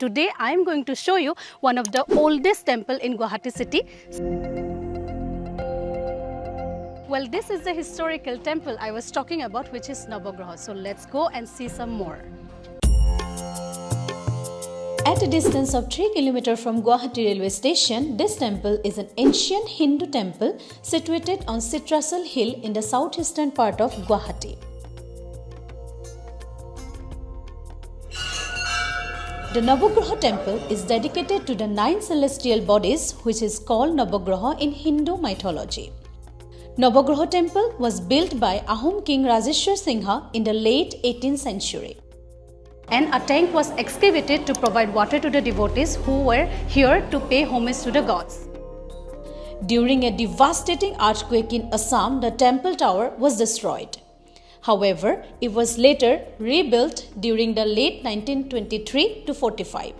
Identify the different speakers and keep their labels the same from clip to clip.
Speaker 1: today I am going to show you one of the oldest temple in Guwahati city. Well, this is the historical temple I was talking about, which is Navagraha. So let's go and see some more.
Speaker 2: At a distance of 3 km from Guwahati railway station, this temple is an ancient Hindu temple situated on Citrusal Hill in the southeastern part of Guwahati. The Navagraha Temple is dedicated to the 9 celestial bodies, which is called Navagraha in Hindu mythology. Navagraha Temple was built by Ahom King Rajeshwar Singha in the late 18th century.
Speaker 1: And a tank was excavated to provide water to the devotees who were here to pay homage to the gods.
Speaker 2: During a devastating earthquake in Assam, the temple tower was destroyed. However, it was later rebuilt during the late 1923 to 45.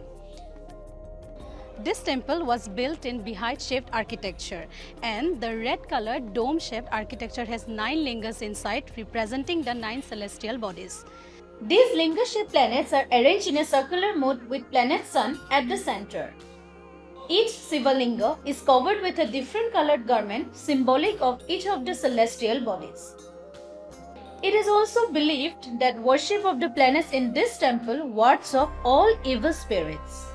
Speaker 1: This temple was built in beehive-shaped architecture, and the red-colored dome-shaped architecture has 9 lingas inside, representing the 9 celestial bodies.
Speaker 2: These linga-shaped planets are arranged in a circular mode with planet Sun at the center. Each Shiva Linga is covered with a different colored garment symbolic of each of the celestial bodies. It is also believed that worship of the planets in this temple wards off all evil spirits.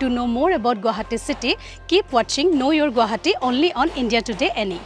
Speaker 1: To know more about Guwahati city, keep watching Know Your Guwahati only on IndiaTodayNE.